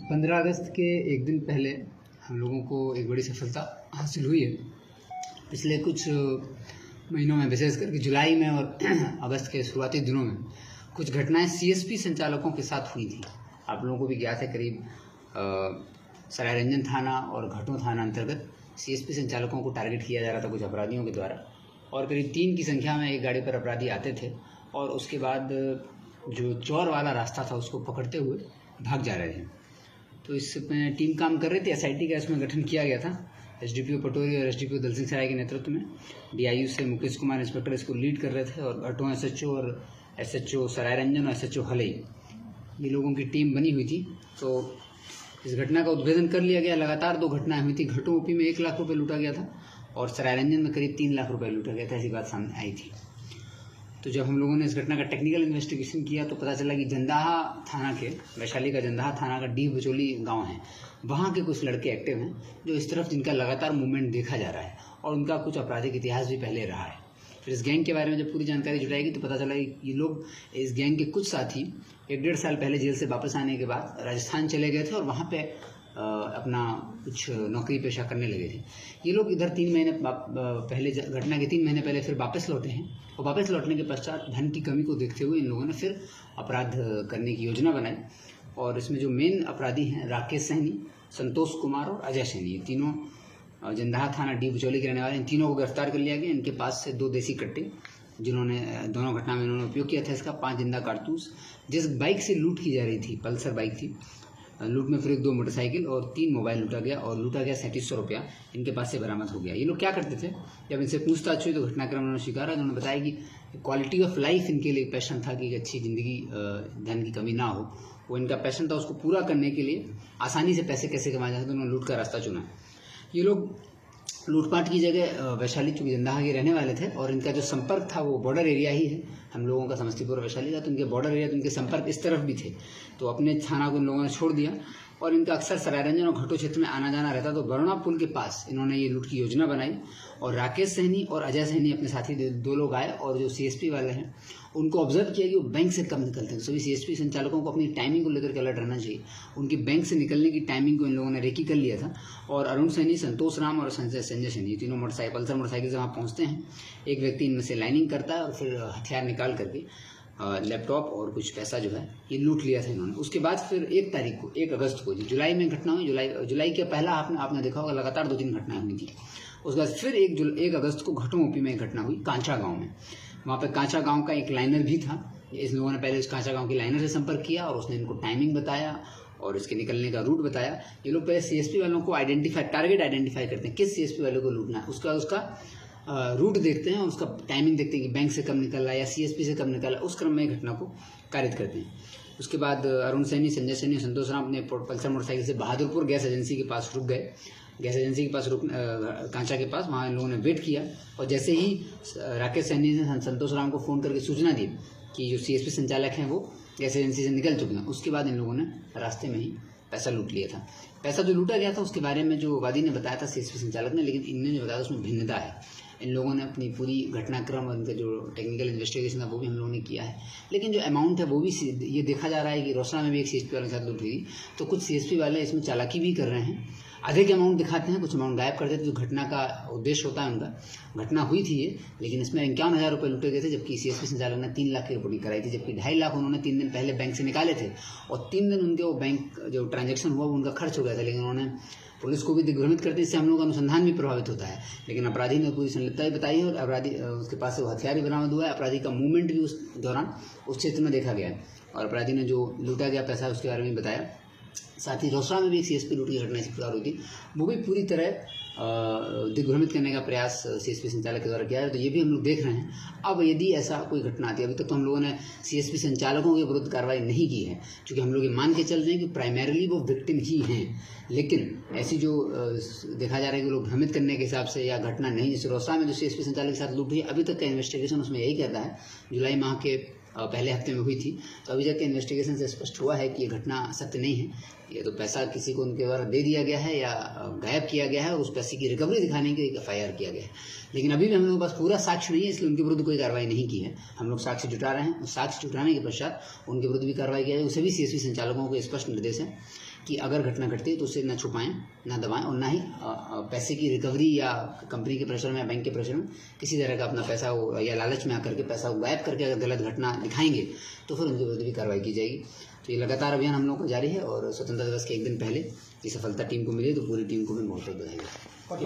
15 अगस्त के एक दिन पहले हम लोगों को एक बड़ी सफलता हासिल हुई है। पिछले कुछ महीनों में, विशेष करके जुलाई में और अगस्त के शुरुआती दिनों में कुछ घटनाएं सीएसपी संचालकों के साथ हुई थी। आप लोगों को भी ज्ञात है, करीब सरायरंजन थाना और घटों थाना अंतर्गत सीएसपी संचालकों को टारगेट किया जा रहा था कुछ अपराधियों के द्वारा, और करीब 3 की संख्या में एक गाड़ी पर अपराधी आते थे और उसके बाद जो चौर वाला रास्ता था उसको पकड़ते हुए भाग जा रहे थे। तो इसमें टीम काम कर रही थी। एसआईटी का इसमें गठन किया गया था। एसडीपीओ पटोरी और एसडीपीओ दलसिंह सराय के नेतृत्व में डीआईयू से मुकेश कुमार इंस्पेक्टर इसको लीड कर रहे थे, और घटों एसएचओ और एसएचओ सरायरंजन और एसएचओ हलई, ये लोगों की टीम बनी हुई थी। तो इस घटना का उद्भेदन कर लिया गया। लगातार 2 घटनाएं हुई थी। घटों ओपी में 1 लाख रुपये लूटा गया था और सरायरंजन में करीब 3 लाख रुपये लूटा गया था, ऐसी बात सामने आई थी। तो जब हम लोगों ने इस घटना का टेक्निकल इन्वेस्टिगेशन किया तो पता चला कि जंदाहा थाना के, वैशाली का जंदाहा थाना का डी बचोली गांव है, वहाँ के कुछ लड़के एक्टिव हैं जो इस तरफ जिनका लगातार मूवमेंट देखा जा रहा है और उनका कुछ आपराधिक इतिहास भी पहले रहा है। फिर इस गैंग के बारे में जब पूरी जानकारी जुटाएगी तो पता चला कि ये लोग, इस गैंग के कुछ साथी 1-1.5 साल पहले जेल से वापस आने के बाद राजस्थान चले गए थे और वहाँ पे अपना कुछ नौकरी पेशा करने लगे थे। ये लोग इधर 3 महीने पहले, घटना के 3 महीने पहले फिर वापस लौटे हैं, और वापस लौटने के पश्चात धन की कमी को देखते हुए इन लोगों ने फिर अपराध करने की योजना बनाई। और इसमें जो मेन अपराधी हैं राकेश सहनी, संतोष कुमार और अजय सहनी, ये तीनों जंदाहा थाना डी बचौली के रहने वाले, इन तीनों को गिरफ्तार कर लिया गया। इनके पास से 2 देसी कट्टे, जिन्होंने दोनों घटना में इन्होंने उपयोग किया था इसका, 5 जिंदा कारतूस, जिस बाइक से लूट की जा रही थी, पल्सर बाइक थी, लूट में फिर 2 मोटरसाइकिल और 3 मोबाइल लूटा गया, और लूटा गया 3700 रुपया इनके पास से बरामद हो गया। ये लोग क्या करते थे? जब इनसे पूछताछ हुई तो घटनाक्रम उन्होंने स्वीकारा। उन्होंने बताया कि क्वालिटी ऑफ लाइफ इनके लिए पैशन था, कि अच्छी ज़िंदगी, धन की कमी ना हो, वो इनका पैशन था। उसको पूरा करने के लिए आसानी से पैसे कैसे कमाए जा सकते, उन्होंने लूट का रास्ता चुना। ये लोग लूटपाट की जगह वैशाली, चूँकि जंदाहा के रहने वाले थे और इनका जो संपर्क था वो बॉर्डर एरिया ही है हम लोगों का, समस्तीपुर और वैशाली का, तो इनके बॉर्डर एरिया, तो इनके संपर्क इस तरफ भी थे। तो अपने थाना को इन लोगों ने छोड़ दिया और इनका अक्सर सरायरंजन और घटों क्षेत्र में आना जाना रहता। तो बरुणा पुल के पास इन्होंने ये लूट की योजना बनाई, और राकेश सहनी और अजय सहनी अपने साथी 2 लोग आए, और जो सीएसपी वाले हैं उनको ऑब्जर्व किया कि वो बैंक से कम निकलते हैं। सभी सीएसपी संचालकों को अपनी टाइमिंग को लेकर के अलर्ट रहना चाहिए। उनकी बैंक से निकलने की टाइमिंग को इन लोगों ने रेकी कर लिया था, और अरुण सहनी, संतोष राम और संजय सहनी, ये तीनों पल्सर मोटरसाइकिल से वहाँ पहुँचते हैं। एक व्यक्ति इनमें से लाइनिंग करता है और फिर हथियार निकाल करके लैपटॉप और कुछ पैसा जो है ये लूट लिया था इन्होंने। उसके बाद फिर 1 अगस्त को, जुलाई में घटना हुई। जुलाई के पहला आपने देखा होगा, लगातार 2-3 घटनाएं हुई थी। उसके बाद फिर 1 अगस्त को घटों ओपी में एक घटना हुई कांचा गांव में। वहाँ पे कांचा गांव का एक लाइनर भी था। इस लोगों ने पहले उस कांचा गांव के लाइनर से संपर्क किया और उसने इनको टाइमिंग बताया और इसके निकलने का रूट बताया। ये लोग पहले सीएसपी वालों को टारगेट आइडेंटिफाई करते हैं, किस सीएसपी वाले को लूटना है, उसका रूट देखते हैं और उसका टाइमिंग देखते हैं कि बैंक से कम निकल रहा है या सीएसपी से कम निकल रहा है। उस क्रम में घटना को कारित करते हैं। उसके बाद अरुण सहनी, संजय सहनी, संतोष राम अपने पल्सर मोटरसाइकिल से बहादुरपुर गैस एजेंसी के पास रुक गए। गैस एजेंसी के पास कांचा के पास, वहाँ इन लोगों ने वेट किया, और जैसे ही राकेश सहनी ने संतोष राम को फ़ोन करके सूचना दी कि जो सीएसपी संचालक हैं वो गैस एजेंसी से निकल चुके हैं, उसके बाद इन लोगों ने रास्ते में ही पैसा लूट लिया था। पैसा जो लूटा गया था उसके बारे में जो वादी ने बताया था सीएसपी संचालक ने, लेकिन इनने जो बताया उसमें भिन्नता है। इन लोगों ने अपनी पूरी घटनाक्रम और उनका जो टेक्निकल इन्वेस्टिगेशन था वो भी हम लोगों ने किया है, लेकिन जो अमाउंट है वो भी ये देखा जा रहा है कि रोसड़ा में भी एक सीएसपी वाले के साथ लूट हुई थी। तो कुछ सीएसपी वाले इसमें चालाकी भी कर रहे हैं, अधिक अमाउंट दिखाते हैं, कुछ अमाउंट गायब कर देते हैं। जो घटना का उद्देश्य होता है उनका, घटना हुई थी ये, लेकिन इसमें 51,000 रुपये लूटे गए थे, जबकि सीएसपी संचालक ने 3 लाख की रिपोर्टिंग कराई थी, जबकि 2.5 लाख उन्होंने 3 दिन पहले बैंक से निकाले थे, और 3 दिन उनके वो बैंक जो ट्रांजेक्शन हुआ वो उनका खर्च हो गया था। लेकिन उन्होंने पुलिस को भी दिग्भ्रमित करते, इससे हम लोगों का अनुसंधान भी प्रभावित होता है। लेकिन अपराधी ने पूरी संलिप्तता भी बताई है, और अपराधी उसके पास से वो हथियार भी बरामद हुआ है। अपराधी का मूवमेंट भी उस दौरान उस क्षेत्र में देखा गया है, और अपराधी ने जो लूटा गया पैसा उसके बारे में बताया। साथ ही रोसड़ा में भी एक सीएसपी लूट की घटना इसी प्रकार हुई थी, वो भी पूरी तरह दिग्भ्रमित करने का प्रयास सीएसपी संचालक के द्वारा किया है। तो ये भी हम लोग देख रहे हैं। अब यदि ऐसा कोई घटना आती है, अभी तक तो हम लोगों ने सीएसपी संचालकों के विरुद्ध कार्रवाई नहीं की है, क्योंकि हम लोग ये मान के चल रहे हैं कि प्राइमरीली वो विक्टिम ही हैं। लेकिन ऐसी जो देखा जा रहा है कि लोग भ्रमित करने के हिसाब से या घटना नहीं, जैसे रोसड़ा में जो सीएसपी संचालक के साथ लूट हुई, अभी तक का इन्वेस्टिगेशन उसमें यही कहता है, जुलाई माह के पहले हफ्ते में हुई थी। तो अभी तक के इन्वेस्टिगेशन से स्पष्ट हुआ है कि ये घटना सत्य नहीं है। ये तो पैसा किसी को उनके द्वारा दे दिया गया है या गायब किया गया है, और उस पैसे की रिकवरी दिखाने के लिए एफआईआर किया गया है। लेकिन अभी भी हम लोगों के पास पूरा साक्ष्य नहीं है, इसलिए उनके विरुद्ध कोई कार्रवाई नहीं की है। हम लोग साक्ष्य जुटा रहे हैं, साक्ष्य जुटाने के पश्चात उनके विरुद्ध भी कार्रवाई किया जाए। उसे भी सीएसपी संचालकों को स्पष्ट निर्देश है कि अगर घटना घटती है तो उसे ना छुपाएं, ना दबाएं, और ना ही पैसे की रिकवरी या कंपनी के प्रेशर में या बैंक के प्रेशर में किसी तरह का अपना पैसा या लालच में आकर के पैसा गायब करके अगर गलत घटना दिखाएंगे तो फिर उनके विरुद्ध भी कार्रवाई की जाएगी। तो ये लगातार अभियान हम लोग को जारी है और स्वतंत्रता दिवस के एक दिन पहले ये सफलता टीम को मिली तो पूरी टीम को भी बहुत बहुत बधाई।